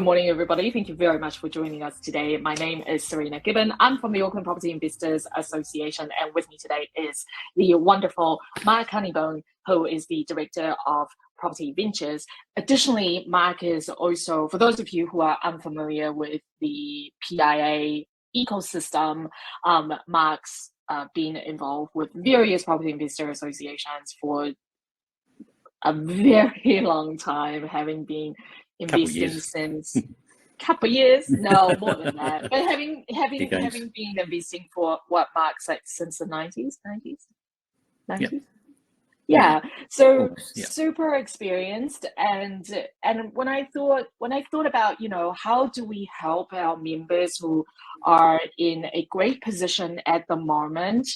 Good morning, everybody. Thank you very much for joining us today. My name is Sarina Gibbon. I'm from the Auckland Property Investors Association, and with me today is the wonderful Mark Honeybone, who is the Director of Property Ventures. Additionally, Mark is also, for those of you who are unfamiliar with the PIA ecosystem, Mark's been involved with various property investor associations for a very long time, having been investing since couple years, no more than that, but having been investing for what Mark said since the 90s. So super experienced, and when I thought about, you know, how do we help our members who are in a great position at the moment,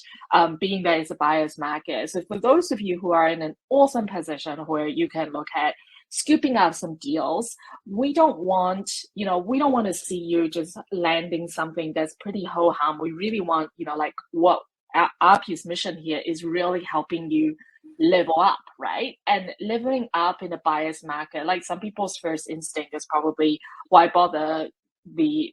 being that it's a buyer's market. So for those of you who are in an awesome position where you can look at scooping up some deals, we don't want to see you just landing something that's pretty ho-hum. We really want, you know, like what APIA's mission here is really helping you level up, right? And leveling up in a buyer's market, like some people's first instinct is probably, why bother? The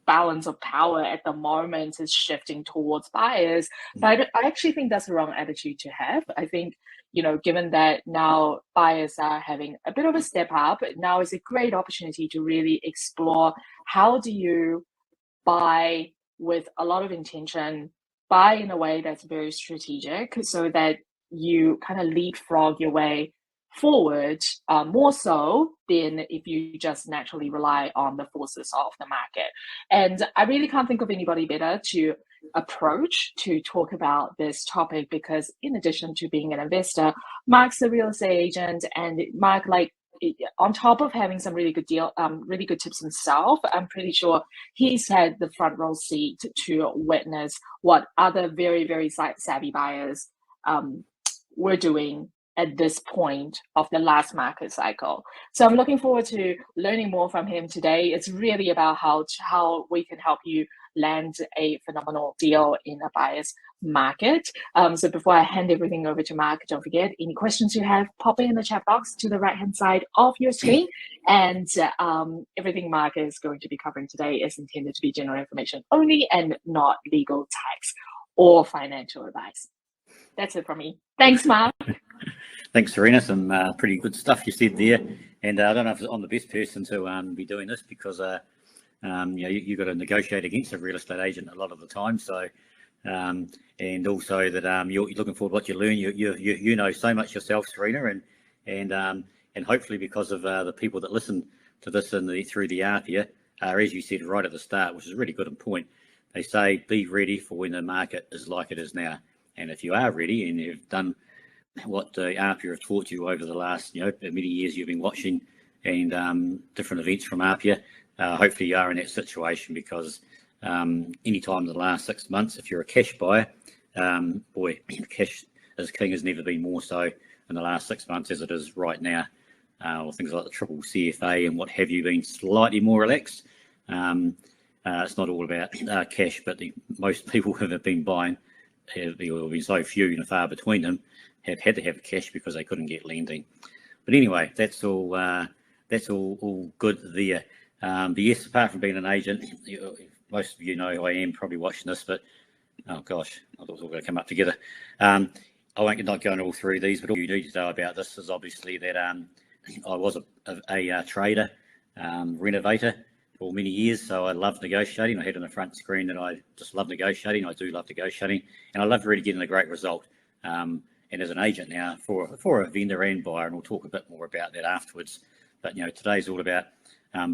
balance of power at the moment is shifting towards buyers, but I actually think that's the wrong attitude to have. I think, you know, given that now buyers are having a bit of a step up, now is a great opportunity to really explore how do you buy with a lot of intention, buy in a way that's very strategic, so that you kind of leapfrog your way forward, more so than if you just naturally rely on the forces of the market. And I really can't think of anybody better to approach to talk about this topic, because in addition to being an investor, Mark's a real estate agent, and Mark, like, on top of having some really good tips himself, I'm pretty sure he's had the front row seat to witness what other very, very savvy buyers were doing at this point of the last market cycle. So I'm looking forward to learning more from him today. It's really about how we can help you land a phenomenal deal in a buyer's market. So before I hand everything over to Mark, don't forget, any questions you have, pop it in the chat box to the right-hand side of your screen. And everything Mark is going to be covering today is intended to be general information only and not legal, tax, or financial advice. That's it from me. Thanks, Mark. Thanks, Sarina. Some pretty good stuff you said there. And I don't know if I'm the best person to be doing this, because you know, you've got to negotiate against a real estate agent a lot of the time. So, and also that you're looking forward to what you learn. You know so much yourself, Sarina, and hopefully because of the people that listen to this through the APIA, as you said right at the start, which is a really good point. They say be ready for when the market is like it is now. And if you are ready and you've done what the APIA have taught you over the last, you know, many years you've been watching, and different events from APIA, hopefully you are in that situation, because any time in the last 6 months, if you're a cash buyer, boy, cash as king has never been more so in the last 6 months as it is right now. Or things like the triple CFA and what have you been slightly more relaxed. It's not all about cash, but most people who have been buying, there have been so few and far between them, have had to have cash because they couldn't get lending. But anyway, that's all good there. But yes, apart from being an agent, most of you know who I am, probably watching this, but oh gosh, I thought it was all going to come up together. I won't not go into all three of these, but all you need to know about this is obviously that I was a trader, renovator for many years, so I love negotiating. I had on the front screen that I just love negotiating. I do love negotiating, and I love really getting a great result. And as an agent now for a vendor and buyer, and we'll talk a bit more about that afterwards. But you know, today's all about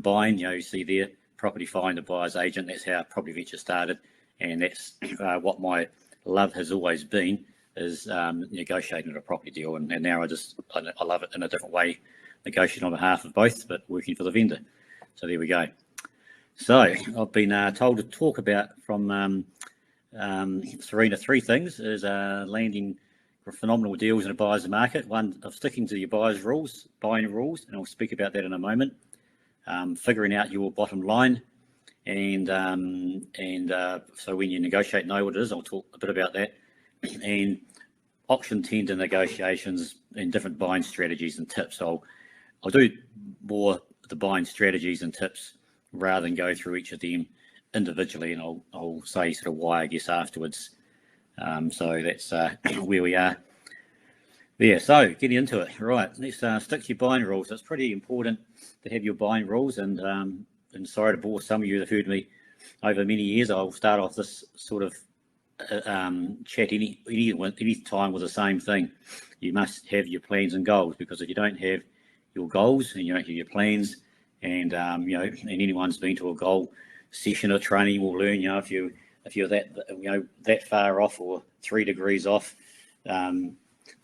buying. You know, you see there, property finder, buyer's agent. That's how Property Venture started, and that's what my love has always been, is negotiating a property deal. And now I love it in a different way, negotiating on behalf of both, but working for the vendor. So there we go. So I've been told to talk about from Sarina 3 things: is landing phenomenal deals in a buyer's market, one of sticking to your buying rules, and I'll speak about that in a moment. Figuring out your bottom line, and so when you negotiate, know what it is. I'll talk a bit about that, and auction tender negotiations and different buying strategies and tips. I'll do more the buying strategies and tips rather than go through each of them individually, and I'll say sort of why, I guess, afterwards. So that's where we are there. So getting into it, right, let's stick to your buying rules. It's pretty important to have your buying rules, and sorry to bore some of you that have heard me over many years. I'll start off this sort of chat any time with the same thing. You must have your plans and goals, because if you don't have your goals and you don't have your plans, and and anyone's been to a goal session or training will learn, if you're that that far off or 3 degrees off,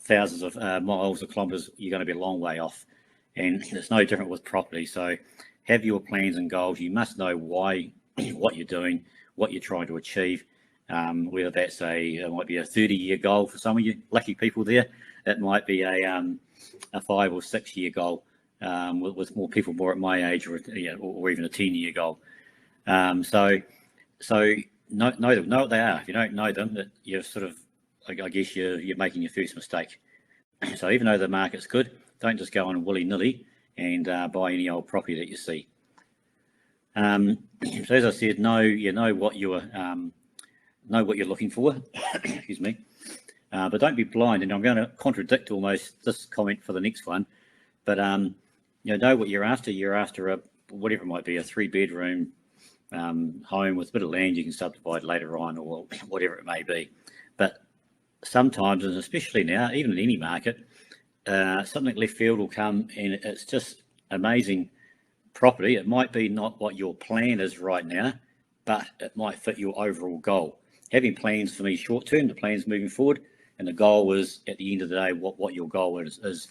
thousands of miles or kilometres, you're going to be a long way off. And it's no different with property. So have your plans and goals. You must know why, what you're doing, what you're trying to achieve. Whether that's it might be a 30-year goal for some of you lucky people there. It might be a 5 or 6 year goal with more people more at my age, or even a 10-year goal. So know what they are. If you don't know them, that you're sort of, I guess you're making your first mistake. So even though the market's good, don't just go on willy-nilly and buy any old property that you see. So as I said, know what you're looking for. Excuse me. But don't be blind. And I'm going to contradict almost this comment for the next one. But know what you're after. You're after a whatever it might be, a 3-bedroom home with a bit of land you can subdivide later on, or whatever it may be. But sometimes, and especially now, even in any market, something left field will come, and it's just amazing property. It might be not what your plan is right now, but it might fit your overall goal. Having plans for me short term, the plans moving forward, and the goal is at the end of the day what your goal is.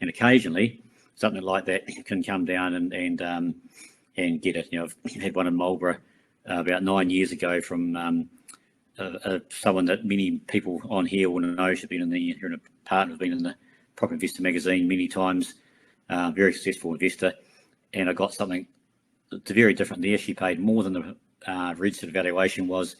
And occasionally something like that can come down and get it. I've had one in Marlborough about 9 years ago from someone that many people on here will know. She's been you're a partner, been in the Property Investor magazine many times, very successful investor. And I got something that's very different there. She paid more than the registered valuation was.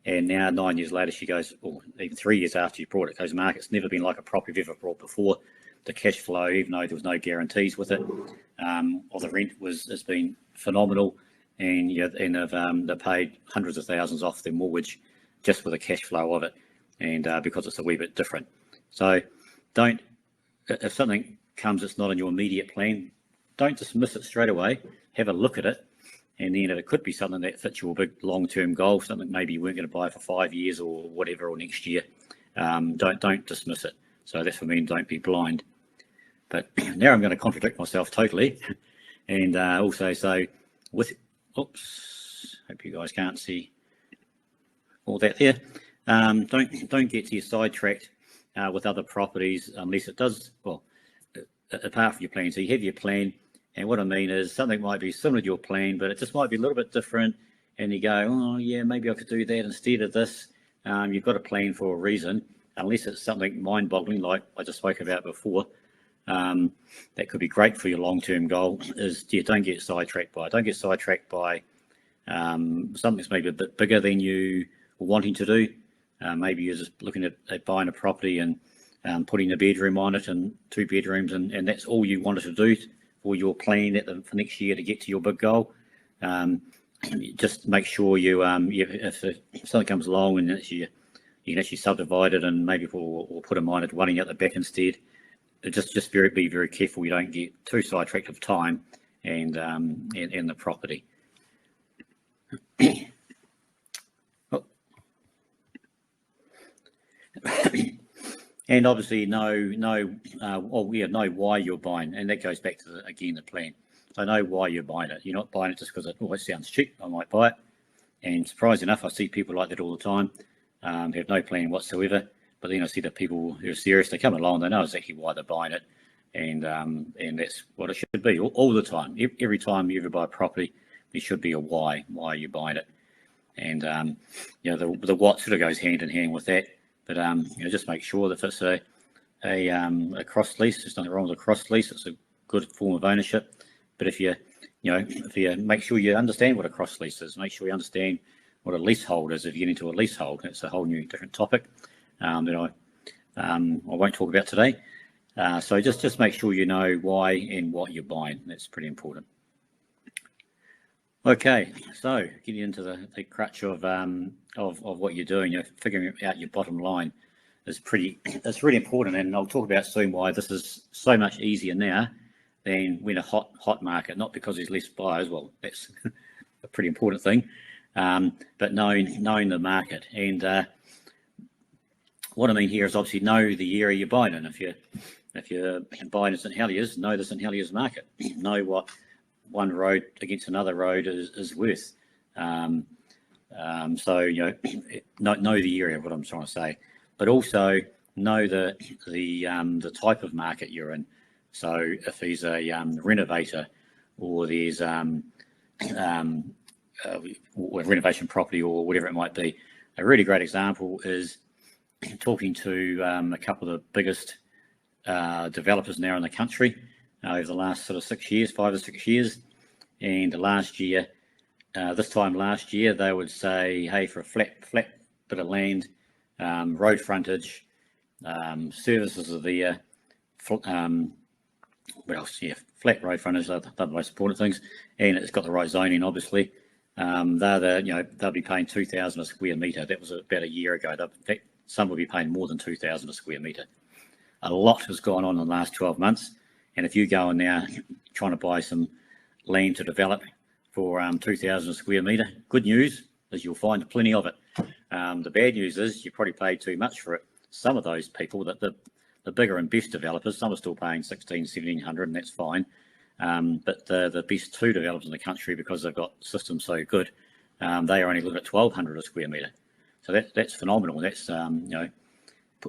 And now 9 years later, she goes, or even 3 years after you brought it, goes, Mark, it's never been like a property I've ever bought before. The cash flow, even though there was no guarantees with it, or the rent has been phenomenal, and they paid hundreds of thousands off their mortgage just with the cash flow of it, and because it's a wee bit different. So don't, if something comes that's not in your immediate plan, don't dismiss it straight away. Have a look at it, and then it could be something that fits your big long-term goal, something maybe you weren't going to buy for 5 years or whatever, or next year. Don't dismiss it. So that's what I mean, don't be blind. But now I'm going to contradict myself totally, and also say with, oops, hope you guys can't see all that there. Don't get too sidetracked with other properties unless it does, well, apart from your plan. So you have your plan, and what I mean is something might be similar to your plan, but it just might be a little bit different, and you go, oh yeah, maybe I could do that instead of this. You've got a plan for a reason, unless it's something mind-boggling like I just spoke about before. That could be great for your long-term goal. Is don't get sidetracked by it. Don't get sidetracked by something that's maybe a bit bigger than you were wanting to do. Maybe you're just looking at buying a property and putting a bedroom on it and 2 bedrooms, and that's all you wanted to do for your plan for next year to get to your big goal. Just make sure if something comes along and you can actually subdivide it and maybe put a minor dwelling at the back instead. Just be very careful you don't get too sidetracked of time and the property. Oh. And obviously know why you're buying, and that goes back to the plan. So know why you're buying it. You're not buying it just because it sounds cheap, I might buy it. And surprisingly enough, I see people like that all the time, have no plan whatsoever. But then I see the people who are serious, they come along, they know exactly why they're buying it, and that's what it should be all the time. Every time you ever buy a property, there should be a why you're buying it, and the what sort of goes hand in hand with that. But just make sure that if it's a cross lease, there's nothing wrong with a cross lease. It's a good form of ownership. But if you make sure you understand what a cross lease is, make sure you understand what a leasehold is. If you get into a leasehold, it's a whole new different topic that I won't talk about today. So just make sure you know why and what you're buying. That's pretty important. Okay, so getting into the crutch of what you're doing, figuring out your bottom line is it's really important, and I'll talk about soon why this is so much easier now than when a hot market. Not because there's less buyers, well, that's a pretty important thing, but knowing the market. And what I mean here is obviously know the area you're buying in. If you're buying in St Heliers, know the St Heliers market. Know what one road against another road is worth. So know the area, what I'm trying to say, but also know the type of market you're in. So if there's a renovator, or there's renovation property, or whatever it might be, a really great example is talking to a couple of the biggest developers now in the country over the last sort of 5 or 6 years. And last year, this time last year, they would say, hey, for a flat bit of land, road frontage, services are there, what else? Yeah, flat road frontage, they're the most important things, and it's got the right zoning, obviously. They'll be paying 2,000 a square metre. That was about a year ago. Some will be paying more than 2,000 a square metre. A lot has gone on in the last 12 months, and if you go in now trying to buy some land to develop for 2,000 a square metre, good news is you'll find plenty of it. The bad news is you probably paid too much for it. Some of those people, that the bigger and best developers, some are still paying 1,600, 1,700, and that's fine. But the best two developers in the country, because they've got systems so good, they are only looking at 1,200 a square metre. So that's phenomenal. That's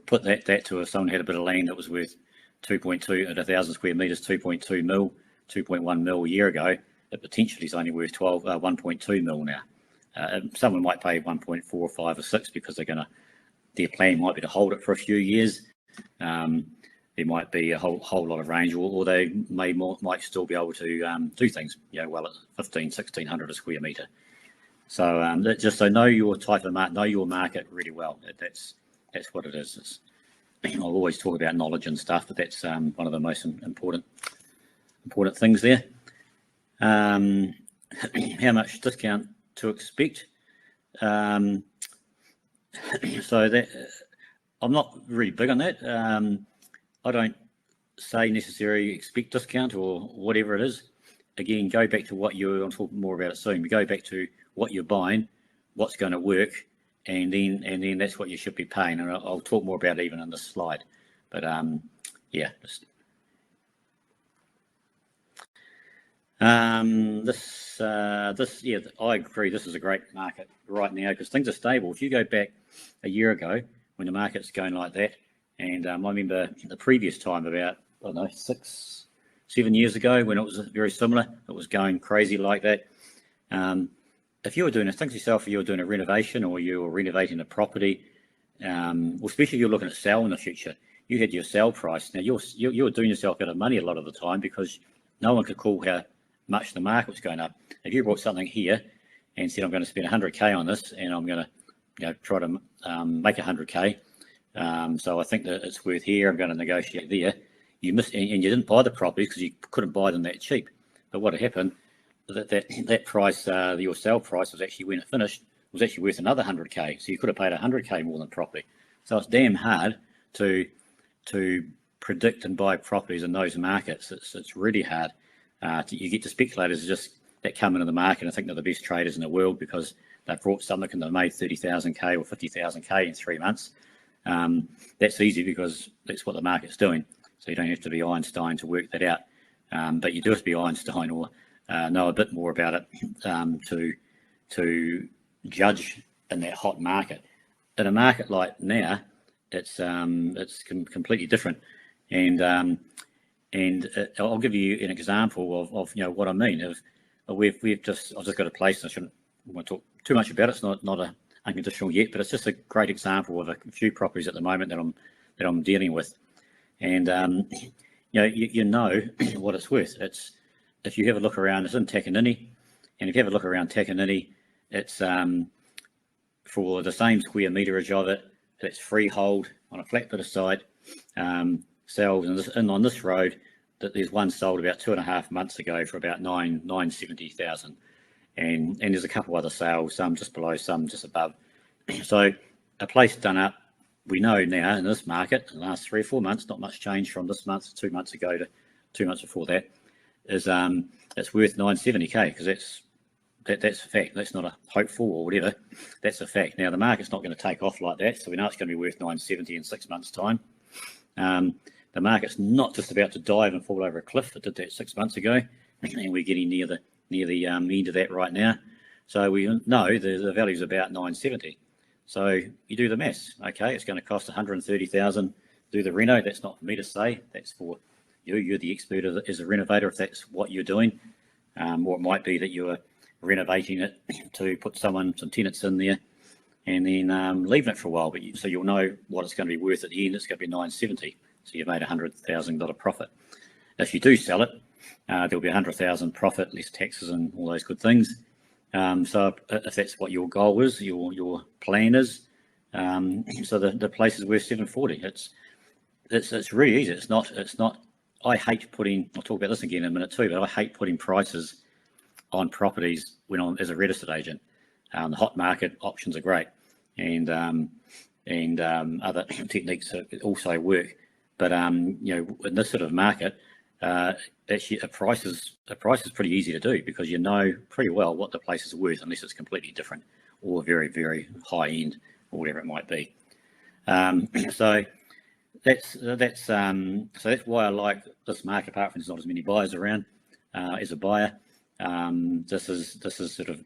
put that to if someone had a bit of land that was worth 2.2 at 1,000 square metres, 2.2 mil, 2.1 mil a year ago, it potentially is only worth 1.2 mil now. Someone might pay 1.4, 5 or 6 because their plan might be to hold it for a few years. There might be a whole lot of range, or they might still be able to do things, well at 1,500, 1,600 a square metre. So just so know your type of market, know your market really well. That's what it is. I'll always talk about knowledge and stuff, but that's one of the most important things there. How much discount to expect? So that I'm not really big on that. I don't say necessarily expect discount or whatever it is. Again, go back to I'll talk more about it soon. We go back to what you're buying, what's going to work, and then that's what you should be paying. And I'll talk more about it even on this slide. But yeah, yeah, I agree. This is a great market right now because things are stable. If you go back a year ago when the market's going like that, and I remember the previous time about 6, 7 years ago when it was very similar, it was going crazy like that. If you were doing think to yourself, if you were doing a renovation or you were renovating a property, especially if you're looking at sale in the future, you had your sale price. Now you're doing yourself out of money a lot of the time because no one could call how much the market was going up. If you brought something here and said, I'm going to spend 100K on this and I'm going to try to make 100K, so I think that it's worth here, I'm going to negotiate there. You missed, and you didn't buy the property because you couldn't buy them that cheap. But what had happened, that price, your sale price was actually, when it finished, was actually worth another 100K. So you could have paid 100K more than property. So it's damn hard to predict and buy properties in those markets. It's really hard. You get to speculators that come into the market and think they're the best traders in the world because they've brought something and they've made 30,000K or 50,000K in 3 months. That's easy because that's what the market's doing. So you don't have to be Einstein to work that out. But you do have to be Einstein or know a bit more about it to judge in that hot market. In a market like now, it's completely different. And I'll give you an example of what I mean. I've just got a place. I shouldn't want to talk too much about it. It's not a unconditional yet, but it's just a great example of a few properties at the moment that I'm dealing with. And you know what it's worth. It's, if you have a look around, it's in Takanini, and if you have a look around Takanini, it's for the same square meterage of it, it's freehold on a flat bit of site, sells on this road, that there's one sold about 2.5 months ago for about 970,000, and there's a couple other sales, some just below, some just above. So a place done up, we know now in this market, in the last 3 or 4 months, not much change from this month, 2 months ago to 2 months before that, is it's worth 970k, because that's a fact. That's not a hopeful or whatever. That's a fact. Now the market's not going to take off like that, so we know it's going to be worth 970 in 6 months' time. The market's not just about to dive and fall over a cliff. It did that 6 months ago, and we're getting near the end of that right now. So we know the value's about 970. So you do the maths. Okay, it's going to cost 130,000 to do the reno. That's not for me to say. That's for you. You're the expert as a renovator if that's what you're doing. Or it might be that you're renovating it to put some tenants in there and then leaving it for a while. So you'll know what it's going to be worth at the end. It's going to be 970. So you've made $100,000 profit. If you do sell it, there'll be 100,000 profit, less taxes and all those good things. So if that's what your goal is, your plan is, so the place is worth 740. It's really easy. It's not. I hate putting. I'll talk about this again in a minute too. But I hate putting prices on properties when I'm as a real estate agent. The hot market options are great, and other techniques also work. But in this sort of market, actually a price is pretty easy to do, because you know pretty well what the place is worth, unless it's completely different or very, very high end or whatever it might be. So that's why I like this market. Apart from there's not as many buyers around, as a buyer, this is sort of,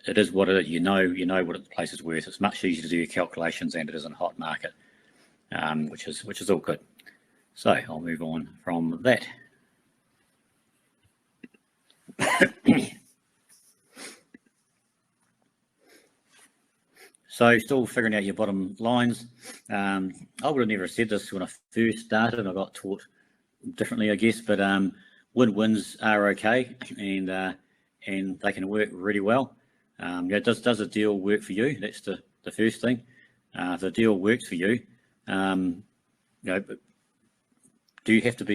it is what it is. You know what the place is worth. It's much easier to do your calculations than it is in a hot market, which is all good. So I'll move on from that. So still figuring out your bottom lines. I would have never said this when I first started. I got taught differently, I guess, but win-wins are okay, and they can work really well. Does a deal work for you? That's the first thing. If the deal works for you, do you have to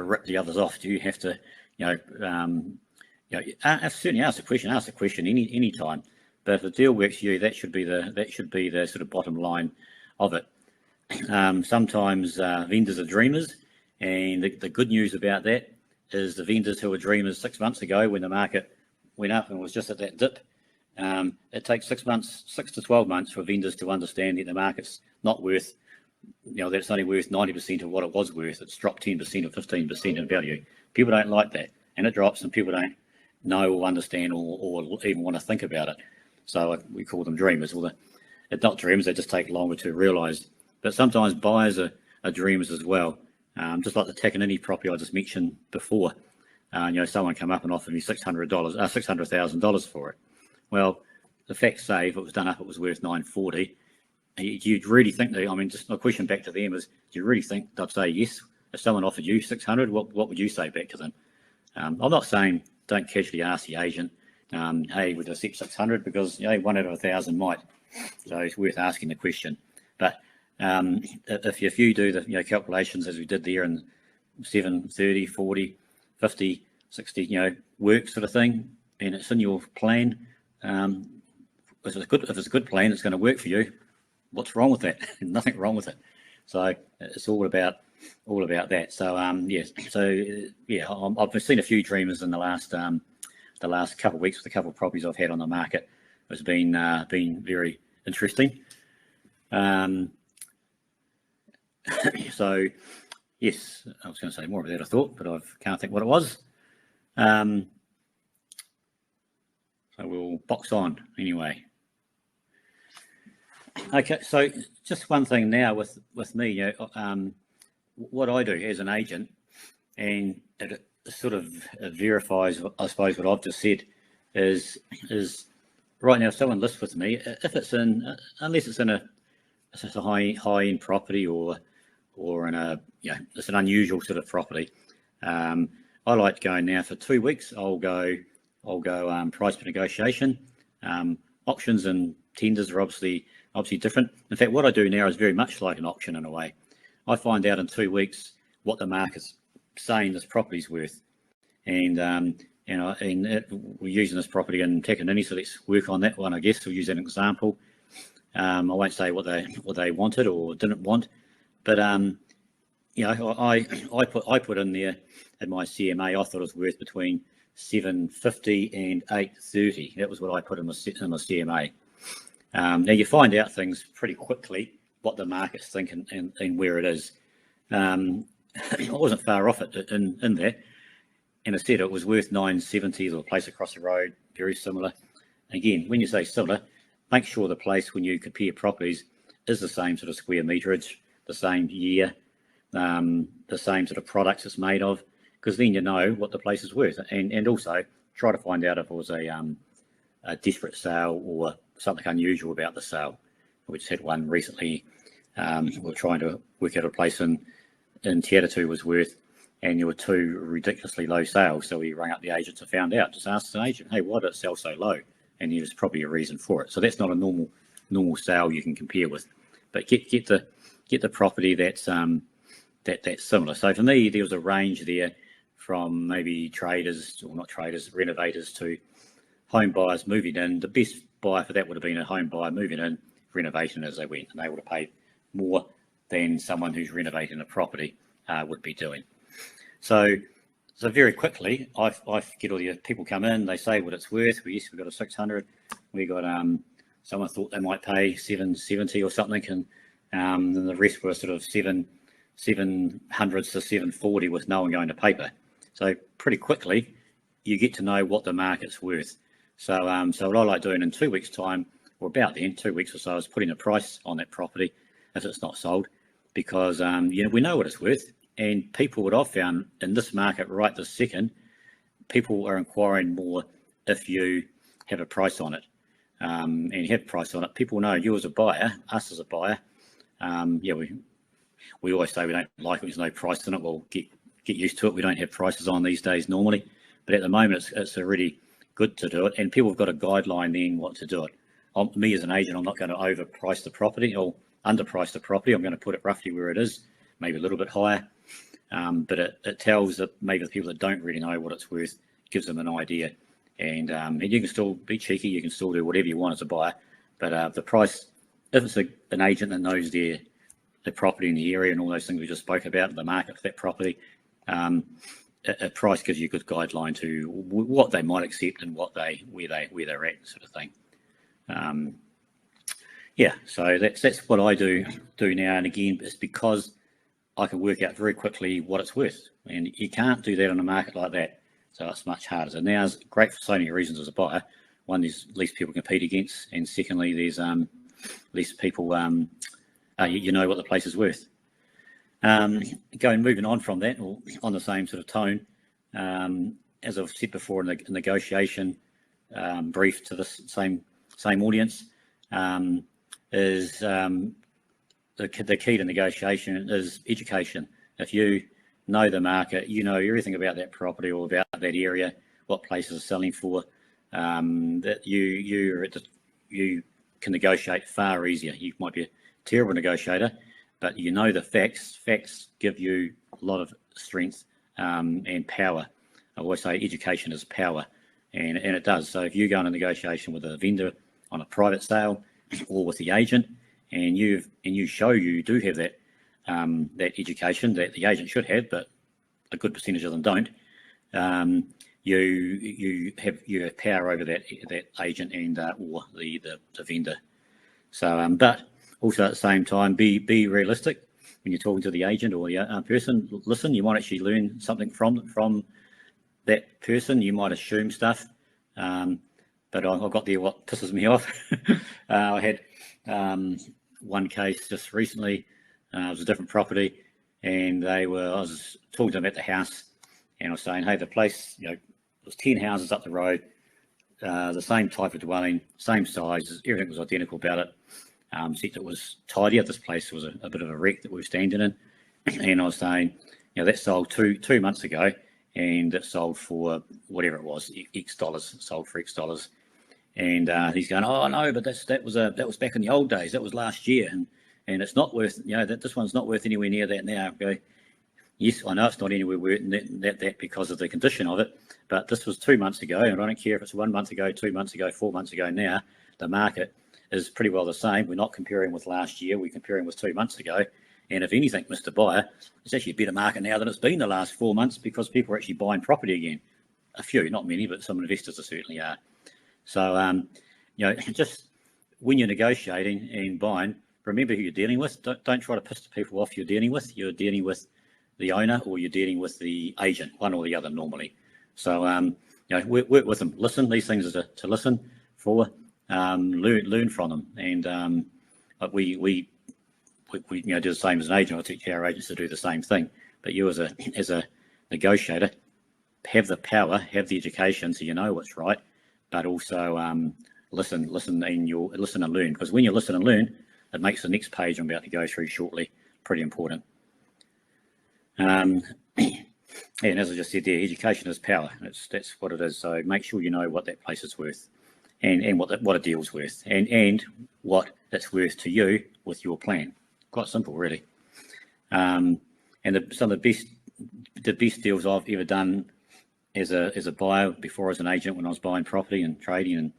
rip the others off? Do you have to, certainly ask the question any time. But if the deal works for you, that should be the sort of bottom line of it. Sometimes vendors are dreamers, and the good news about that is the vendors who were dreamers 6 months ago when the market went up and was just at that dip. It takes 6 to 12 months for vendors to understand that the market's not worth, that it's only worth 90% of what it was worth. It's dropped 10% or 15% in value. People don't like that, and it drops, and people don't know or understand or even want to think about it. So we call them dreamers. Well, they're not dreamers, they just take longer to realise. But sometimes buyers are dreamers as well. Just like the Takanini property I just mentioned before. Someone come up and offered me $600,000 for it. Well, the facts say if it was done up, it was worth $940. Do you really think just my question back to them is, do you really think they'd say yes? If someone offered you 600, what would you say back to them? I'm not saying don't casually ask the agent, hey, would I accept 600? Because 1 out of 1,000 might. So it's worth asking the question. But if you do the calculations as we did there in 7, 30, 40, 50, 60, work sort of thing, and it's in your plan, if it's a good plan, it's going to work for you. What's wrong with that? Nothing wrong with it. So it's all about that. So I've seen a few dreamers in the last couple of weeks with a couple of properties I've had on the market. It's been very interesting. So yes, I was going to say more about that, I thought, but I can't think what it was. So we'll box on anyway. Okay, so just one thing now with me, what I do as an agent, and it sort of verifies, I suppose, what I've just said, is right now if someone lists with me, if it's unless it's in a high end property or in it's an unusual sort of property, I like going now for 2 weeks. I'll go price per negotiation. Auctions and tenders are obviously different. In fact, what I do now is very much like an auction in a way. I find out in 2 weeks what the market's saying this property's worth, and we're using this property in Takanini, so let's work on that one, I guess. We'll use an example. I won't say what they wanted or didn't want, but I put in there at my CMA. I thought it was worth between $750 and $830. That was what I put in my CMA. Now you find out things pretty quickly, what the market's thinking and where it is. I wasn't far off it in there, and I said it was worth $970. Or a place across the road, very similar. Again, when you say similar, make sure the place, when you compare properties, is the same sort of square meterage, the same year, the same sort of products it's made of, because then you know what the place is worth. And also try to find out if it was a desperate sale or something unusual about the sale. We just had one recently. We're trying to work out a place in Te Atatu was worth, and there were 2 ridiculously low sales. So we rang up the agents and found out. Just asked an agent, hey, why did it sell so low? And there's probably a reason for it. So that's not a normal sale you can compare with. But get the property that's similar. So for me, there was a range there from maybe traders, or not traders, renovators, to home buyers moving in. The best buyer for that would have been a home buyer moving in, renovation as they went, and they would have paid more than someone who's renovating a property would be doing. So very quickly, I get all the people come in, they say what it's worth. Yes, we got a 600. We got someone thought they might pay 770 or something, and then the rest were sort of 700s to 740 with no one going to paper. So pretty quickly, you get to know what the market's worth. So what I like doing in 2 weeks' time, or about then, 2 weeks or so, is putting a price on that property if it's not sold, because we know what it's worth. And people, what I've found in this market right this second, people are inquiring more if you have a price on it. And you have a price on it, people know you as a buyer, us as a buyer. We always say we don't like it, there's no price on it. Well, get used to it. We don't have prices on these days normally, but at the moment it's really good to do it, and people have got a guideline then what to do it. Me as an agent, I'm not going to overprice the property or underprice the property. I'm going to put it roughly where it is, maybe a little bit higher. But it tells that maybe the people that don't really know what it's worth, gives them an idea. And you can still be cheeky, you can still do whatever you want as a buyer. But the price, if it's an agent that knows the property in the area and all those things we just spoke about, the market for that property, a price gives you a good guideline to what they might accept and where they're at, sort of thing. So that's what I do now. And again, it's because I can work out very quickly what it's worth, and you can't do that on a market like that. So it's much harder. So now it's great for so many reasons as a buyer. One, there's less people compete against, and secondly, there's less people. You know what the place is worth. Moving on from that, or on the same sort of tone, as I've said before in the negotiation brief to this same audience, is the key to negotiation is education. If you know the market, you know everything about that property or about that area, what places are selling for, that you can negotiate far easier. You might be a terrible negotiator, but you know the facts. Facts give you a lot of strength and power. I always say education is power, and it does. So if you go on a negotiation with a vendor on a private sale or with the agent, and you show you do have that education that the agent should have, but a good percentage of them don't, you have power over that agent and or the vendor. So but also at the same time, be realistic when you're talking to the agent or the person. Listen, you might actually learn something from that person. You might assume stuff, but I got there what pisses me off. I had one case just recently. It was a different property, and I was talking to them at the house, and I was saying, hey, the place, there was 10 houses up the road, the same type of dwelling, same size, everything was identical about it. Except it was tidier. This place was a bit of a wreck that we were standing in, and I was saying, that sold two months ago, and it sold for whatever it was, X dollars. It sold for X dollars, and he's going, oh no, but that was back in the old days. That was last year, and it's not worth, this one's not worth anywhere near that now. I go, yes, I know it's not anywhere worse than that because of the condition of it, but this was 2 months ago, and I don't care if it's 1 month ago, 2 months ago, 4 months ago now, the market is pretty well the same. We're not comparing with last year, we're comparing with 2 months ago. And if anything, Mr. Buyer, it's actually a better market now than it's been the last 4 months because people are actually buying property again. A few, not many, but some investors certainly are. So, just when you're negotiating and buying, remember who you're dealing with. Don't try to piss the people off you're dealing with. You're dealing with the owner or you're dealing with the agent, one or the other normally. So, work with them. Listen. These things are to listen for, learn from them. And we do the same as an agent. I teach our agents to do the same thing. But you as a negotiator, have the power, have the education, so you know what's right, but also listen and learn. Because when you listen and learn, it makes the next page I'm about to go through shortly pretty important. And as I just said there, education is power. That's what it is. So make sure you know what that place is worth, and what a deal's worth, and what it's worth to you with your plan. Quite simple, really. And some of the best deals I've ever done as a buyer, before as an agent, when I was buying property and trading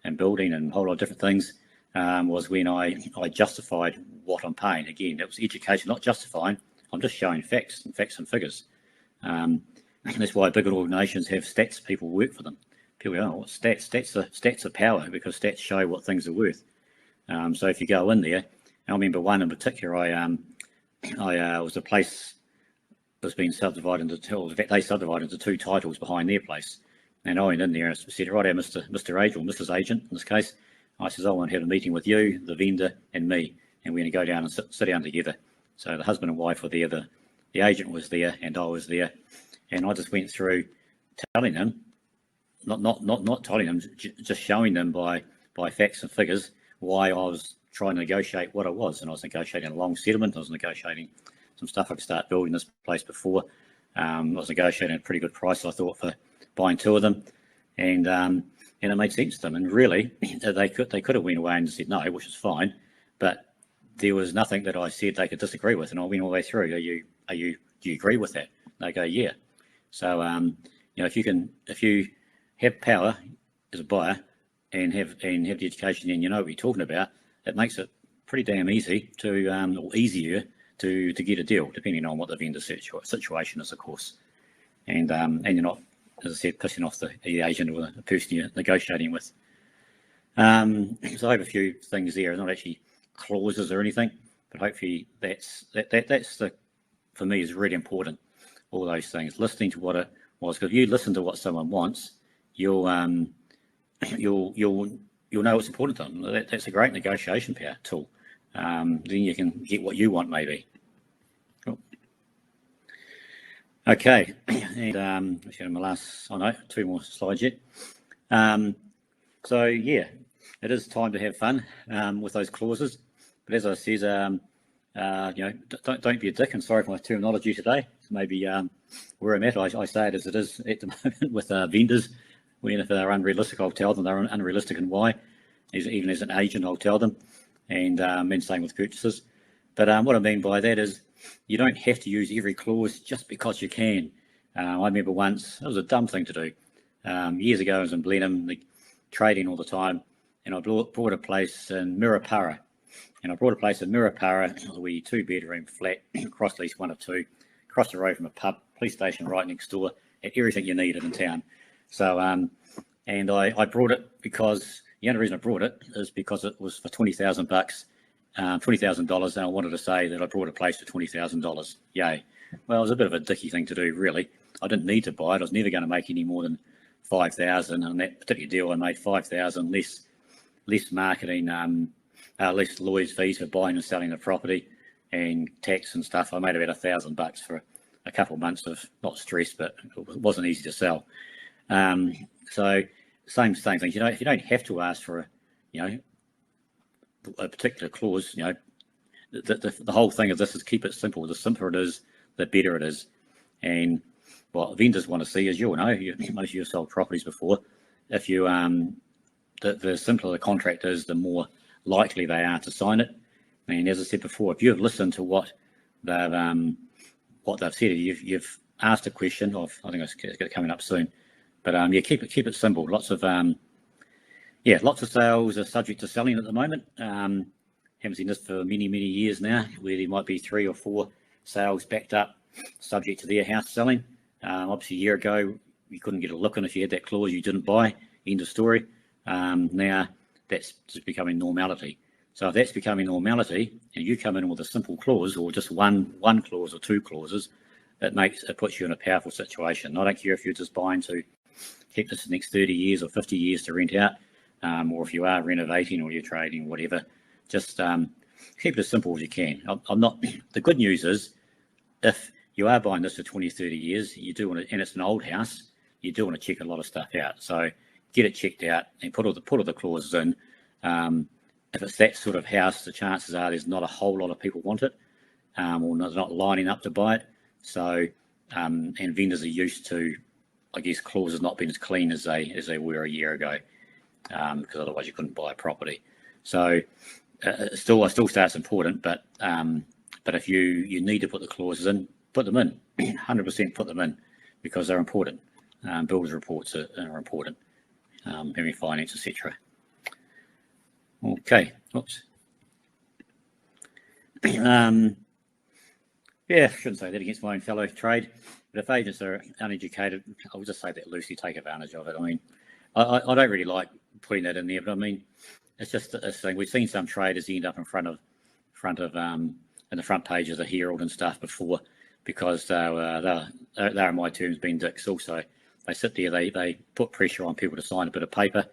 and building and a whole lot of different things, was when I justified what I'm paying. Again, that was education, not justifying. I'm just showing facts and figures. And that's why bigger organisations have stats people work for them. People go, oh, stats are power, because stats show what things are worth. So if you go in there, I remember one in particular, I was a place was being subdivided into two. In fact, they subdivided into two titles behind their place, and I went in there and said, right, Mr. Agent, or Mrs. Agent in this case, I says, I want to have a meeting with you, the vendor, and me, and we're going to go down and sit down together. So the husband and wife were there, the agent was there, and I was there, and I just went through telling them, not telling them, just showing them by facts and figures why I was trying to negotiate what I was. And I was negotiating a long settlement. I was negotiating some stuff I could start building this place before. I was negotiating a pretty good price, I thought, for buying two of them, and it made sense to them. And really, they could have went away and said no, which is fine, but there was nothing that I said they could disagree with. And I went all the way through. Do you agree with that? They go, yeah. So if you have power as a buyer and have the education and you know what you're talking about, it makes it pretty damn easy or easier to get a deal, depending on what the vendor situation is, of course. And you're not, as I said, pissing off the agent or the person you're negotiating with. So I have a few things there, not actually clauses or anything, but hopefully that's for me is really important. All those things, listening to what it was, because if you listen to what someone wants, you'll know what's important to them. That's a great negotiation power tool. Then you can get what you want, maybe. Cool. Okay, and my last, two more slides yet. So yeah, it is time to have fun with those clauses. But as I said, don't be a dick. And sorry for my terminology today. Maybe where I'm at, I say it as it is at the moment with vendors. When if they're unrealistic, I'll tell them they're unrealistic and why. Even as an agent, I'll tell them, and same with purchasers. But what I mean by that is you don't have to use every clause just because you can. I remember once, it was a dumb thing to do. Years ago, I was in Blenheim, trading all the time, and I bought a place in Mirapara. And I bought a place in Mirapara, a wee 2-bedroom flat, across lease 1 or 2, across the road from a pub, police station right next door, had everything you needed in town. So, and I brought it because the only reason I brought it is because it was for $20,000, $20,000, and I wanted to say that I brought a place for $20,000. Yay! Well, it was a bit of a dicky thing to do, really. I didn't need to buy it. I was never going to make any more than $5,000, and on that particular deal, I made $5,000 less marketing, less lawyers' fees for buying and selling the property, and tax and stuff. I made about $1,000 for a couple of months of not stress, but it wasn't easy to sell. So same things. If you don't have to ask for a particular clause, the whole thing of this is keep it simple. The simpler it is, the better it is. And what vendors want to see is, most of you have sold properties before. If you the simpler the contract is, the more likely they are to sign it. And as I said before, if you have listened to what they've what they've said. You've asked a question of, I think it's coming up soon, but yeah, keep it simple. Lots of sales are subject to selling at the moment. Haven't seen this for many years now, where there might be 3 or 4 sales backed up, subject to their house selling. Obviously, a year ago, you couldn't get a look in if you had that clause you didn't buy. End of story. Now that's just becoming normality. So if that's becoming normality, and you come in with a simple clause, or just one clause or 2 clauses, it puts you in a powerful situation. I don't care if you're just buying to keep this the next 30 years or 50 years to rent out, or if you are renovating or you're trading, whatever. Just keep it as simple as you can. I'm not. The good news is, if you are buying this for 20, 30 years, you do want to, and it's an old house, you do want to check a lot of stuff out. So get it checked out and put all the clauses in. If it's that sort of house, the chances are there's not a whole lot of people want it, or not lining up to buy it. So, and vendors are used to, I guess, clauses not being as clean as they were a year ago, because otherwise you couldn't buy a property. So, I still say it's important, but if you need to put the clauses in, put them in. 100% put them in, because they're important. Builders reports are important. Having finance, etc. Okay. Oops. Yeah, I shouldn't say that against my own fellow trade, but if agents are uneducated, I'll just say that loosely, take advantage of it. I mean, I don't really like putting that in there, but I mean, it's just a thing. We've seen some traders end up in front of in the front page of the Herald and stuff before, because they're in my terms being dicks. Also, they sit there, they put pressure on people to sign a bit of paper.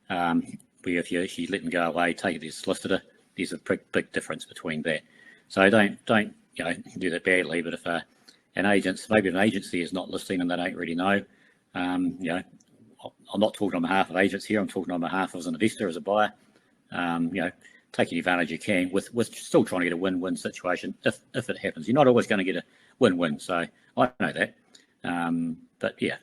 Where if you actually let them go away, take it to the solicitor, there's a big difference between that. So don't do that badly. But if maybe an agency is not listening and they don't really know, I'm not talking on behalf of agents here. I'm talking on behalf of as an investor, as a buyer. Take any advantage you can, with still trying to get a win-win situation if it happens. You're not always going to get a win-win, so I know that. But yeah,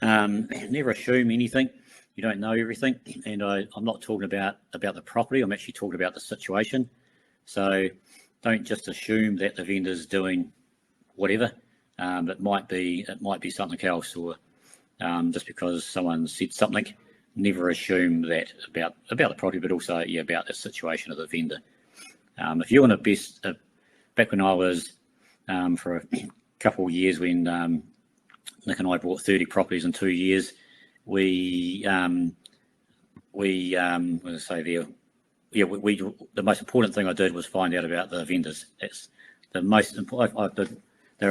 never assume anything. You don't know everything, and I'm not talking about the property. I'm actually talking about the situation. So don't just assume that the vendor's doing whatever. It might be something else, or just because someone said something. Never assume that about the property, but also about the situation of the vendor. If you want to best, back when I was for a couple of years, when Nick and I bought 30 properties in 2 years, the most important thing I did was find out about the vendors. It's the most important. I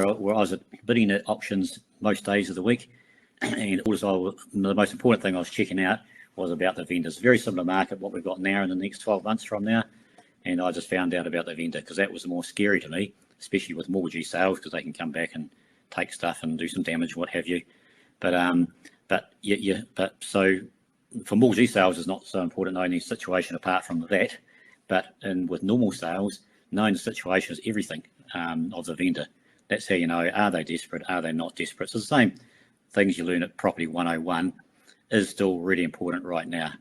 was bidding at auctions most days of the week. And also, the most important thing I was checking out was about the vendors. Very similar market, what we've got now in the next 12 months from now. And I just found out about the vendor, because that was more scary to me, especially with mortgagee sales, because they can come back and take stuff and do some damage, what have you. But so for mortgagee sales, it's not so important knowing the situation apart from that. But with normal sales, knowing the situation is everything of the vendor. That's how you know, are they desperate? Are they not desperate? So the same things you learn at Property 101 is still really important right now,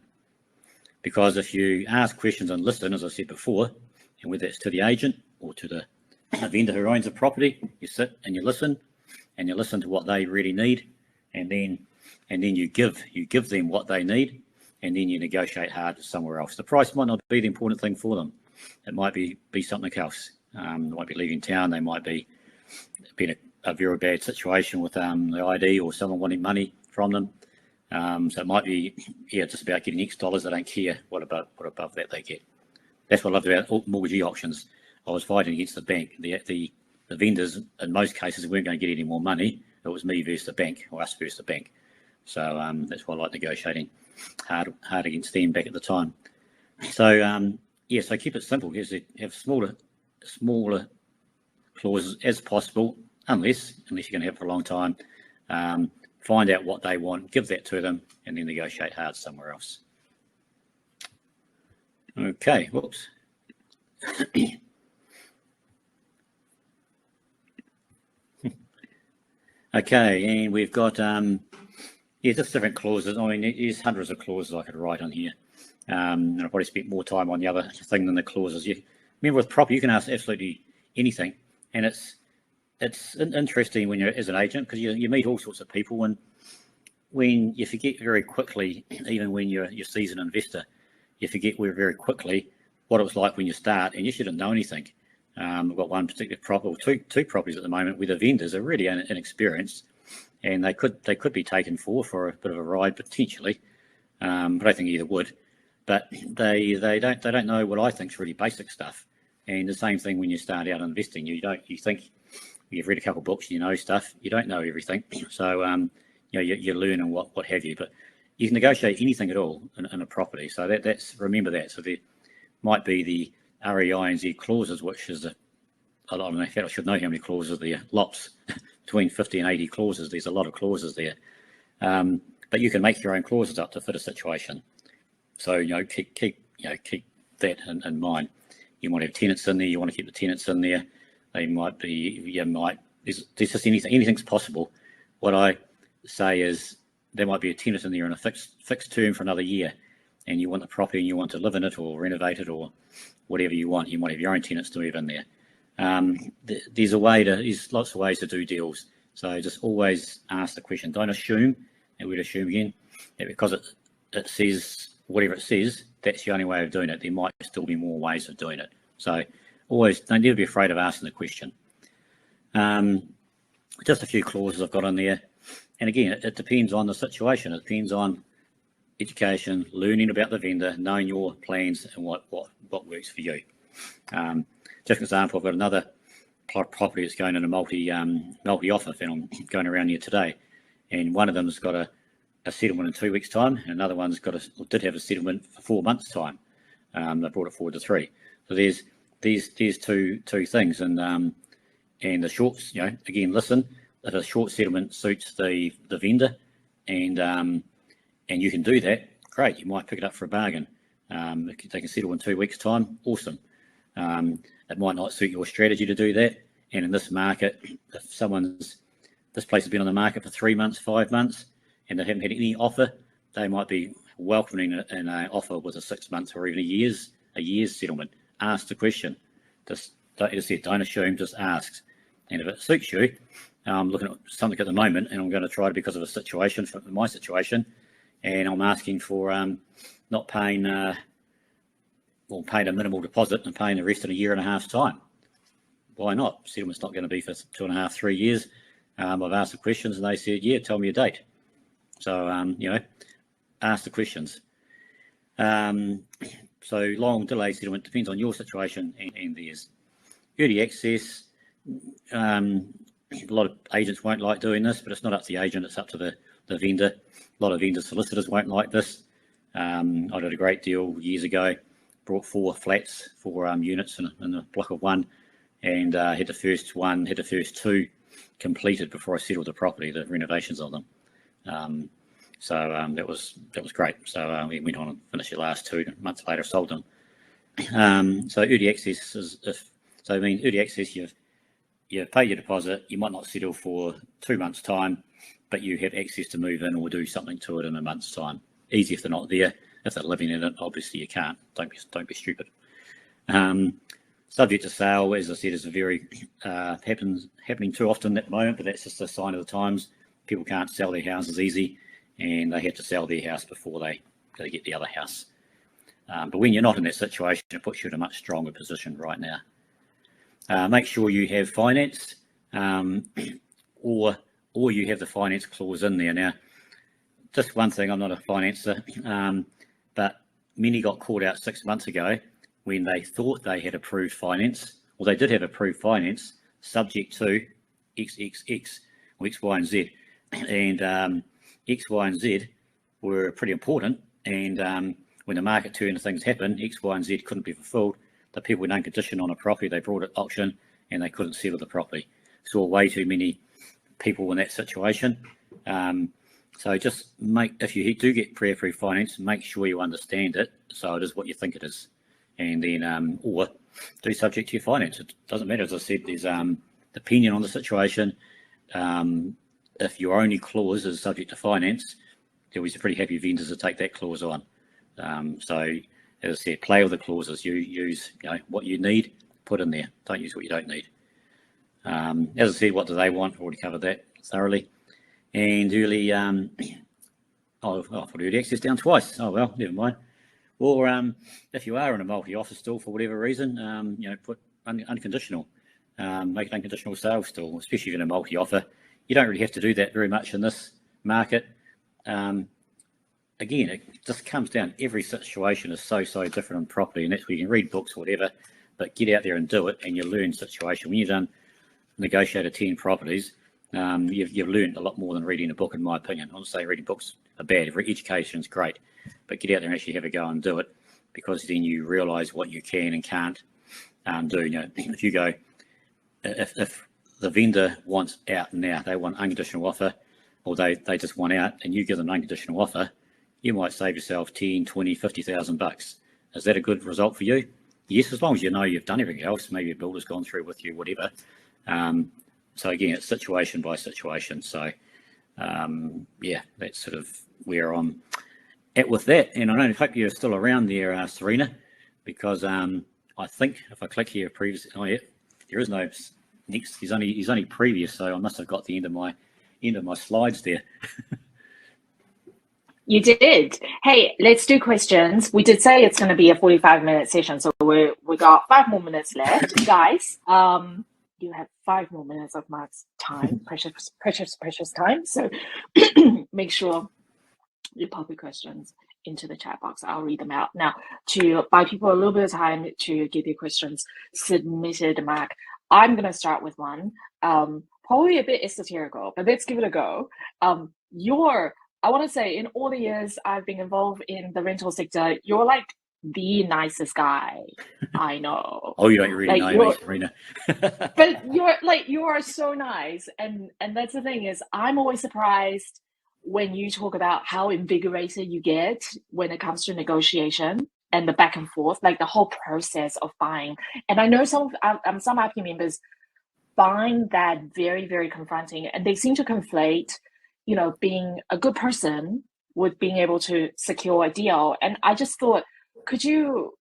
because if you ask questions and listen, as I said before, and whether it's to the agent or to the vendor who owns a property, you sit and you listen to what they really need, and then you give them what they need, and then you negotiate hard somewhere else. The price might not be the important thing for them. It might be something else. They might be leaving town. They might be in a very bad situation with the ID, or someone wanting money from them. So it might be just about getting X dollars. They don't care what above that they get. That's what I loved about mortgagee auctions. I was fighting against the bank. The vendors in most cases weren't going to get any more money. It was me versus the bank, or us versus the bank. So that's why I like negotiating hard against them back at the time. So so keep it simple. Have smaller clauses as possible, unless you're going to have it for a long time. Find out what they want, give that to them, and then negotiate hard somewhere else. Okay, whoops. Okay, and we've got just different clauses. I mean, there's hundreds of clauses I could write on here, and I'll probably spend more time on the other thing than the clauses. Remember, with property, you can ask absolutely anything, and it's it's interesting when you're as an agent, because you meet all sorts of people, and when you forget very quickly, even when you're a seasoned investor, you forget very quickly what it was like when you start, and you shouldn't know anything. We've got one particular property, or two properties at the moment, where the vendors are really inexperienced, and they could be taken for a bit of a ride potentially. But I think either would. But they don't know what I think is really basic stuff. And the same thing when you start out investing, you think you've read a couple of books, you know stuff, you don't know everything. So you learn and what have you. But you can negotiate anything at all in a property. So that's remember that. So there might be the REI and Z clauses, which is a lot. In fact, I should know how many clauses there are. Lots, between 50 and 80 clauses. There's a lot of clauses there. But you can make your own clauses up to fit a situation. So keep that in mind. You might have tenants in there. You want to keep the tenants in there. They might be. There's just anything's possible. What I say is there might be a tenant in there in a fixed term for another year, and you want the property and you want to live in it or renovate it or whatever you want. You might have your own tenants to move in there. There's lots of ways to do deals. So just always ask the question. Don't assume, and we'd assume again, that because it says whatever it says, that's the only way of doing it. There might still be more ways of doing it. So always don't never be afraid of asking the question. Just a few clauses I've got on there. And again, it depends on the situation. It depends on education, learning about the vendor, knowing your plans and what works for you. Just an example, I've got another property that's going in a multi-offer, and I'm going around here today. And one of them has got a settlement in 2 weeks' time, and another one's did have a settlement for 4 months' time. They brought it forward to 3. So there's two things, and the shorts, again, listen. If a short settlement suits the vendor, and you can do that, great. You might pick it up for a bargain. They can settle in 2 weeks' time. Awesome. It might not suit your strategy to do that. And in this market, if this place has been on the market for 3 months, 5 months, and they haven't had any offer, they might be welcoming an offer with a 6 months or even a year's settlement. Ask the question. Just, as I said, don't assume, just ask. And if it suits you, I'm looking at something at the moment, and I'm going to try it because of a situation, for my situation, and I'm asking for not paying, paying a minimal deposit and paying the rest in a year and a half's time. Why not? Settlement's not going to be for 2.5, 3 years. I've asked the questions, and they said, yeah, tell me a date. So, ask the questions. So long delay settlement depends on your situation and theirs. Early access, a lot of agents won't like doing this, but it's not up to the agent, it's up to the vendor. A lot of vendor solicitors won't like this. I did a great deal years ago, brought 4 flats, 4 units in a block of 1, and had the first 2 completed before I settled the property, the renovations of them. So that was great. So we went on and finished the last 2 months later, sold them. So early access early access, you pay your deposit, you might not settle for 2 months' time, but you have access to move in or do something to it in a month's time. Easy if they're not there. If they're living in it, obviously you can't. Don't be stupid. Subject to sale, as I said, is a very happening too often at the moment, but that's just a sign of the times. People can't sell their houses easy, and they have to sell their house before they get the other house. But when you're not in that situation, it puts you in a much stronger position right now. Make sure you have finance, or you have the finance clause in there. Now, just one thing, I'm not a financer, but many got caught out 6 months ago when they thought they had approved finance, or they did have approved finance, subject to XXX, or X, Y, and Z. And X, Y, and Z were pretty important, and when the market turned and things happened, X, Y, and Z couldn't be fulfilled. The people with no condition on a property, they brought it auction, and they couldn't settle the property. Saw way too many people in that situation. So just if you do get pre-approved finance, make sure you understand it, so it is what you think it is. And then, or do subject to your finance. It doesn't matter, as I said, there's opinion on the situation. If your only clause is subject to finance, there was pretty happy vendors to take that clause on. So, as I said, play with the clauses. You use what you need, put in there. Don't use what you don't need. As I said, what do they want? Already covered that thoroughly. And early, I've put early access down twice. Oh, well, never mind. Or if you are in a multi-offer still for whatever reason, put unconditional. Make an unconditional sale still, especially if you're in a multi-offer. You don't really have to do that very much in this market. Again, it just comes down, every situation is so different in property, and that's where you can read books or whatever, but get out there and do it, and you learn situation. When you've done negotiated 10 properties, you've learned a lot more than reading a book, in my opinion. I'm not saying reading books are bad. Education is great, but get out there and actually have a go and do it, because then you realise what you can and can't do. If you go, if the vendor wants out now, they want unconditional offer, or they just want out, and you give them an unconditional offer, you might save yourself 10, 20, 50,000 bucks. Is that a good result for you? Yes, as long as you know you've done everything else. Maybe a builder's gone through with you, whatever. So again, it's situation by situation. So that's sort of where I'm at with that. And I hope you're still around there, Sarina, because I think if I click here previously, there is no next. He's only previous, so I must have got the end of my slides there. You did. Hey, let's do questions. We did say it's going to be a 45-minute session, so we got 5 more minutes left, guys. You have 5 more minutes of Mark's time, precious time. So make sure you pop your questions into the chat box. I'll read them out now. To buy people a little bit of time to get their questions submitted, Mark, I'm going to start with one. Probably a bit esoterical, but let's give it a go. I want to say, in all the years I've been involved in the rental sector, you're like the nicest guy I know. Oh, you don't really know me, Sarina. But you are so nice, and that's the thing is, I'm always surprised when you talk about how invigorated you get when it comes to negotiation and the back and forth, like the whole process of buying. And I know some APIA members find that very, very confronting, and they seem to conflate being a good person with being able to secure a deal. And I just thought, could you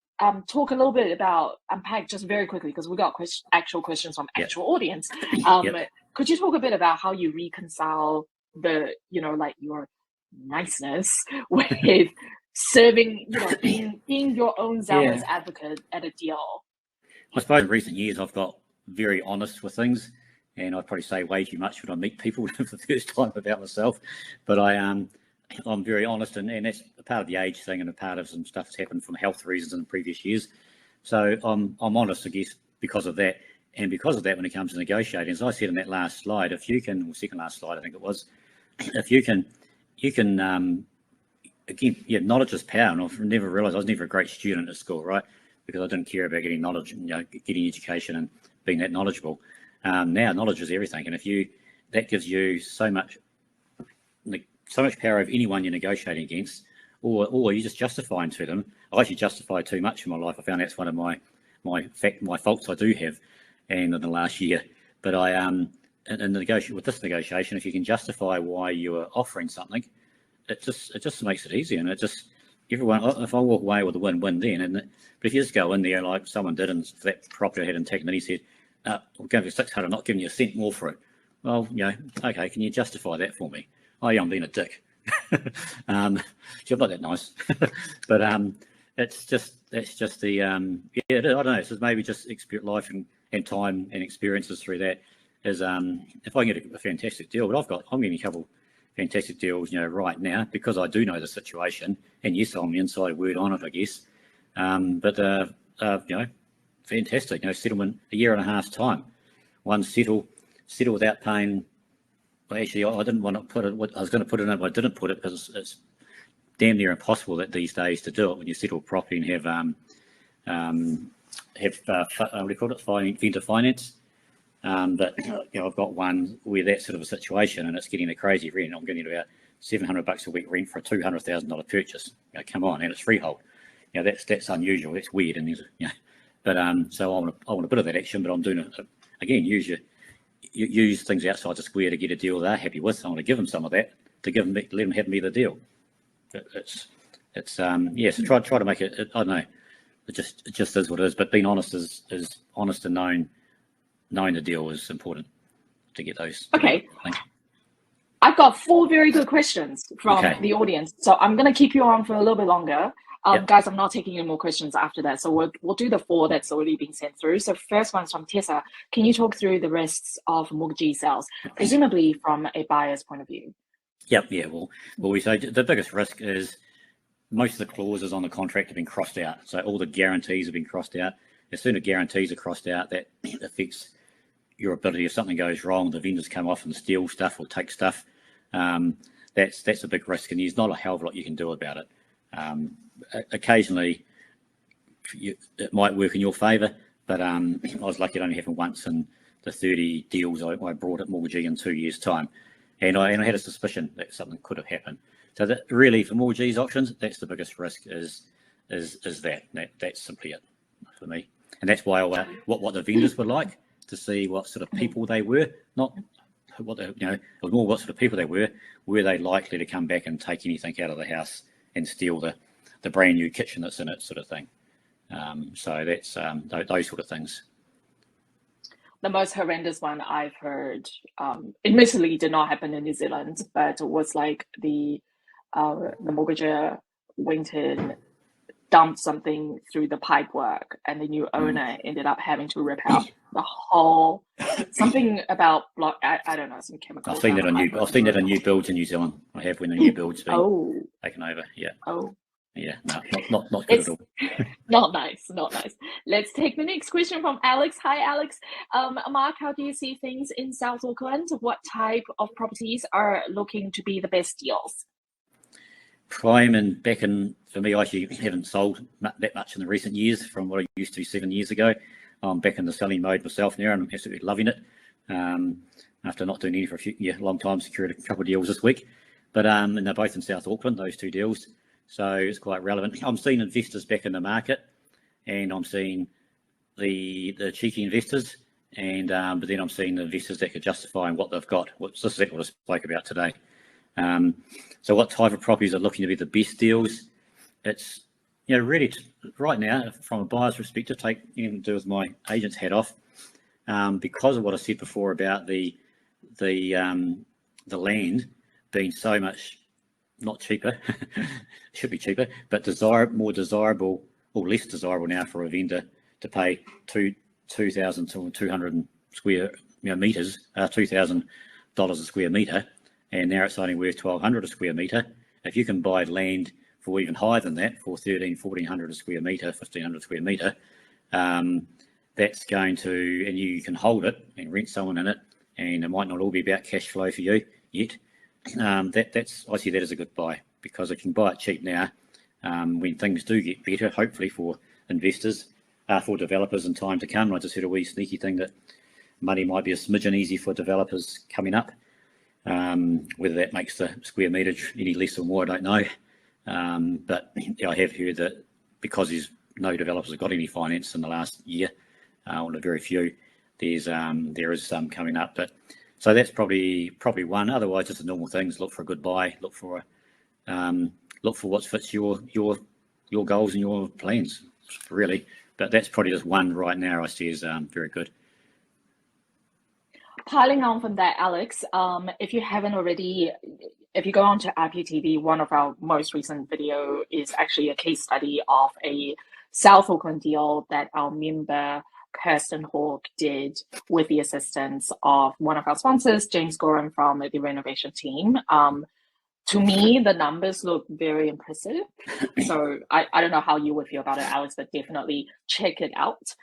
talk a little bit about, unpack just very quickly, because we got actual questions from actual audience. Could you talk a bit about how you reconcile the, your niceness with serving, being your own zealous advocate at a deal? I suppose in recent years, I've got very honest with things. And I probably say way too much when I meet people for the first time about myself. But I'm very honest, and that's a part of the age thing, and a part of some stuff that's happened from health reasons in previous years. So I'm honest, I guess, because of that. And because of that, when it comes to negotiating, as I said in that last slide, if you can, or second last slide, I think it was, if you can, again, knowledge is power. And I've never realised, I was never a great student at school, right? Because I didn't care about getting knowledge, getting education and being that knowledgeable. Now knowledge is everything, and that gives you so much power over anyone you're negotiating against, or you just justifying to them. I actually justify too much in my life. I found that's one of my faults I do have, and in the last year. But with this negotiation, if you can justify why you are offering something, it just makes it easier, and it just everyone. If I walk away with a win-win, then, but if you just go in there like someone did, and for that property I had in Taken, and he said, we're going for 600, I'm not giving you a cent more for it. Well, okay, can you justify that for me? Oh, yeah, I'm being a dick. I'm not that nice. But that's just the, I don't know, so maybe just life and time and experiences through that is, if I get a fantastic deal, but I'm getting a couple fantastic deals, right now, because I do know the situation, and yes, I'm the inside word on it, I guess. Fantastic, settlement a year and a half's time. One settle without paying. Well, actually, I didn't want to put it. I was going to put it in, but I didn't put it because it's damn near impossible these days to do it when you settle property and have what do you call it, vendor finance. But I've got one where that's sort of a situation, and it's getting a crazy rent. I'm getting about $700 a week rent for a $200,000 purchase. Come on, and it's freehold. That's unusual. That's weird, and there's But so I want a bit of that action, but I'm doing it again. Use things outside the square to get a deal they're happy with. I want to give them some of that to let them have me the deal. So try to make it. I don't know. It just is what it is. But being honest is honest and knowing knowing the deal is important to get those. Okay. I've got 4 very good questions from the audience, so I'm going to keep you on for a little bit longer. Guys, I'm not taking any more questions after that, so we'll do the 4 that's already been sent through. So first one's from Tessa. Can you talk through the risks of mortgagee sales, presumably from a buyer's point of view? Yep. Yeah. Well, we say the biggest risk is most of the clauses on the contract have been crossed out. So all the guarantees have been crossed out. As soon as guarantees are crossed out, that affects your ability. If something goes wrong, the vendors come off and steal stuff or take stuff. That's a big risk, and there's not a hell of a lot you can do about it. Occasionally, it might work in your favour, but I was lucky it only happened once in the 30 deals I brought at Mortgagee in 2 years' time, and I had a suspicion that something could have happened. So that really, for Mortgagee's auctions, that's the biggest risk is that's simply it for me, and that's why what the vendors were like, to see what sort of people they were, not what they, it was more what sort of people they were. Were they likely to come back and take anything out of the house and steal the brand new kitchen that's in it, sort of thing. So that's those sort of things. The most horrendous one I've heard, admittedly did not happen in New Zealand, but it was like the mortgager went in, dumped something through the pipework, and the new owner ended up having to rip out the whole something about block. I don't know, some chemical. I've seen that on new builds in New Zealand. I have, when the new builds been taken over. Yeah. Oh. Yeah. No, not good at all. Not nice. Let's take the next question from Alex. Hi, Alex. Mark, how do you see things in South Auckland? What type of properties are looking to be the best deals? Prime and back in, for me, I actually haven't sold that much in the recent years from what I used to 7 years ago. I'm back in the selling mode myself now, and I'm absolutely loving it. After not doing any for a long time, secured a couple of deals this week, but and they're both in South Auckland, those 2 deals. So it's quite relevant. I'm seeing investors back in the market, and I'm seeing the cheeky investors, and but then I'm seeing the investors that could justify what they've got. This is what I spoke about today. So what type of properties are looking to be the best deals? It's really right now, from a buyer's perspective, take to do with my agent's hat off, because of what I said before about the land being so much not cheaper, should be cheaper, but more desirable or less desirable now for a vendor to pay 2,200 square meters, $2,000 a square meter, and now it's only worth $1,200 a square meter. If you can buy land for even higher than that, for $1,400 a square meter, $1,500 a square meter, that's going to, and you can hold it and rent someone in it, and it might not all be about cash flow for you yet. I see that as a good buy, because if you can buy it cheap now, when things do get better, hopefully for investors, for developers in time to come. I just heard a wee sneaky thing that money might be a smidgen easy for developers coming up. Whether that makes the square meterage any less or more, I don't know. But I have heard that because there's no developers have got any finance in the last year, or very few, there is some coming up. But so that's probably one. Otherwise, just the normal things: look for a good buy, look for what fits your goals and your plans, really. But that's probably just one right now I see as very good. Piling on from that, Alex, if you haven't already, if you go on to APIA TV, one of our most recent video is actually a case study of a South Auckland deal that our member Kirsten Hawke did with the assistance of one of our sponsors, James Goran from the renovation team. To me, the numbers look very impressive. So I don't know how you would feel about it, Alex, but definitely check it out.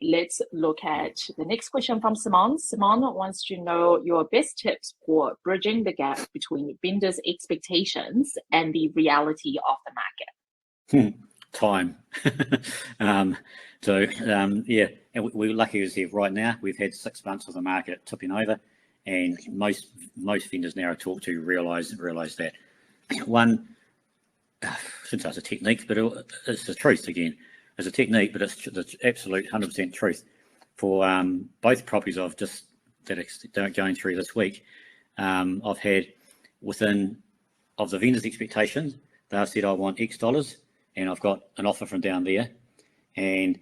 Let's look at the next question from Simon. Simon wants to know your best tips for bridging the gap between vendors' expectations and the reality of the market. Time. Yeah, and we're lucky as here right now. We've had 6 months of the market tipping over, and most vendors now I talk to realise that one, I shouldn't say it's a technique, but it's the truth again. It's a technique, but it's the absolute 100% truth. For both properties that are going through this week, I've had within of the vendor's expectations, they've said I want X dollars, and I've got an offer from down there, and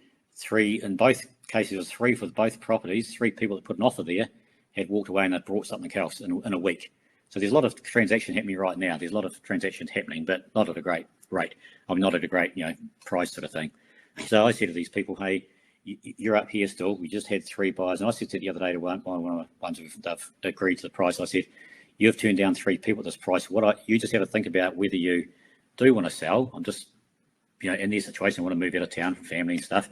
in both cases, it was three for both properties. 3 people that put an offer there had walked away and they'd brought something else in a week. So there's a lot of transaction happening right now. There's a lot of transactions happening, but not at a great rate. I mean, not at a great, price sort of thing. So I said to these people, hey, you're up here still. We just had 3 buyers. And I said the other day to one of the ones who've agreed to the price, I said, you've turned down 3 people at this price. You just have to think about whether you do want to sell. I'm just, in their situation, I want to move out of town, family and stuff.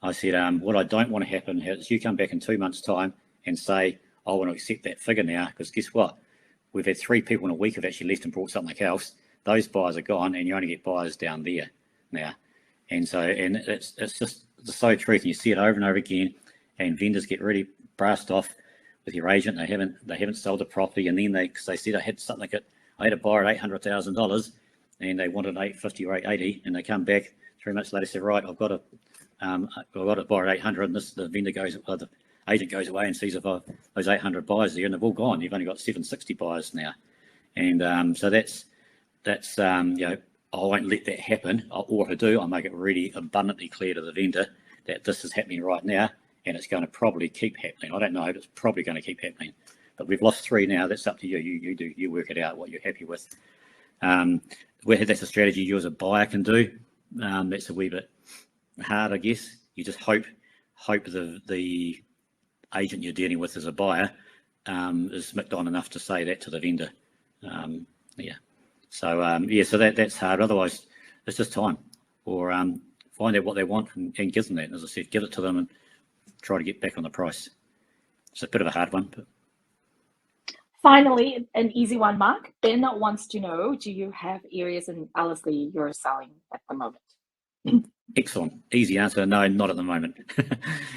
I said, what I don't want to happen is you come back in 2 months' time and say, I want to accept that figure now, because guess what? We've had 3 people in a week who've actually left and brought something else. Those buyers are gone, and you only get buyers down there now. And so, and it's just the so truth. And you see it over and over again, and vendors get really brassed off with your agent. They haven't sold the property, and then they said I had a buyer at $800,000, and they wanted 850 or 880, and they come back 3 months later and say, right, I've got a buyer at 800, and the vendor the agent goes away and sees if those 800 buyers there, and they've all gone. You've only got 760 buyers now, and so that's I won't let that happen. Or if I do, I'll make it really abundantly clear to the vendor that this is happening right now, and it's going to probably keep happening. I don't know, but it's probably going to keep happening. But we've lost 3 now. That's up to you. You work it out what you're happy with. That's a strategy you as a buyer can do. That's a wee bit hard, I guess. You just hope the agent you're dealing with as a buyer is smicked on enough to say that to the vendor. So that's hard. Otherwise, it's just time, or find out what they want and give them that. And as I said, give it to them and try to get back on the price. It's a bit of a hard one. But... Finally, an easy one, Mark. Ben wants to know, do you have areas in Ellerslie you're selling at the moment? Excellent. Easy answer. No, not at the moment.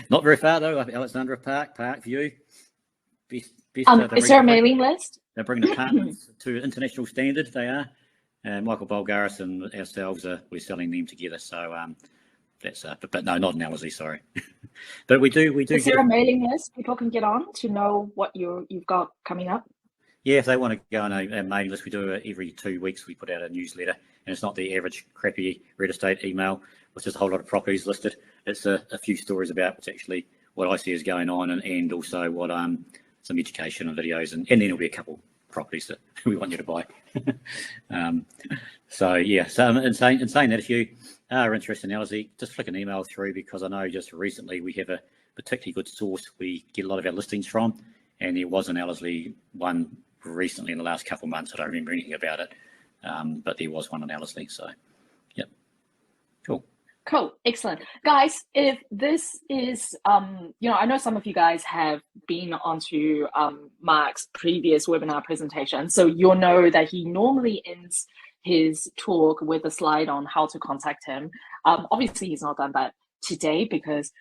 Not very far, though. Alexandra Park, Parkview. Best, is there a mailing list? They're bringing apartments to international standard. They are. Michael Bulgaris and ourselves we're selling them together. So that's but no, not in Ellerslie, sorry. But we do. Is there a mailing list people can get on to know what you've got coming up? Yeah, if they want to go on a mailing list, we do every 2 weeks. We put out a newsletter, and it's not the average crappy real estate email, which is a whole lot of properties listed. It's a few stories about what's actually what I see is going on, and also what some education and videos, and then there'll be a couple properties that we want you to buy. So in saying that, if you are interested in Ellerslie, just flick an email through, because I know just recently we have a particularly good source we get a lot of our listings from, and there was an Ellerslie one recently in the last couple of months. I don't remember anything about it, but there was one in Ellerslie. So, yep, Cool. Excellent. Guys, if this is, I know some of you guys have been onto Mark's previous webinar presentation, so you'll know that he normally ends his talk with a slide on how to contact him. Obviously, he's not done that today because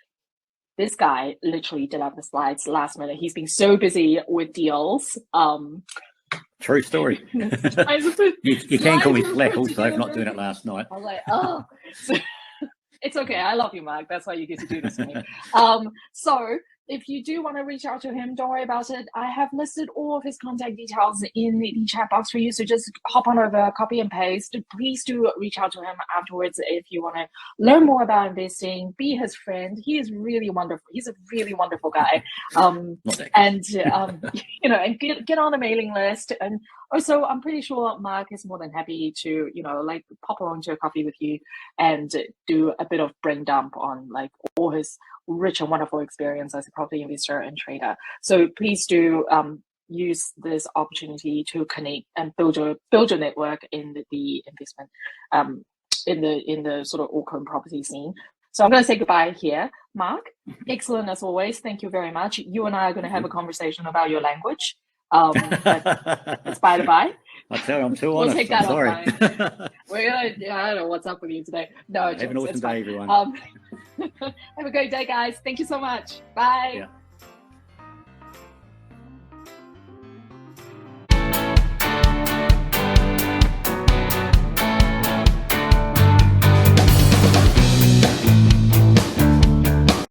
this guy literally did have the slides last minute. He's been so busy with deals. True story. You can call me slack also, if not doing it last night. I was like, oh. It's okay. I love you, Mark. That's why you get to do this to me. So if you do want to reach out to him, don't worry about it. I have listed all of his contact details in the chat box for you. So just hop on over, copy and paste. Please do reach out to him afterwards if you want to learn more about investing, be his friend. He is really wonderful. He's a really wonderful guy. And get on the mailing list. And also, I'm pretty sure Mark is more than happy to, pop along to a coffee with you and do a bit of brain dump on all his rich and wonderful experience as a property investor and trader. So please do use this opportunity to connect and build your network in the investment in the sort of Auckland property scene. So I'm going to say goodbye here, Mark. Excellent as always. Thank you very much. You and I are going to have a conversation about your language. But it's by the by. I tell you, I'm too honest. We'll take that offline. We're gonna. I don't know what's up with you today. No, have an awesome day, everyone. Have a great day, guys. Thank you so much. Bye. Yeah.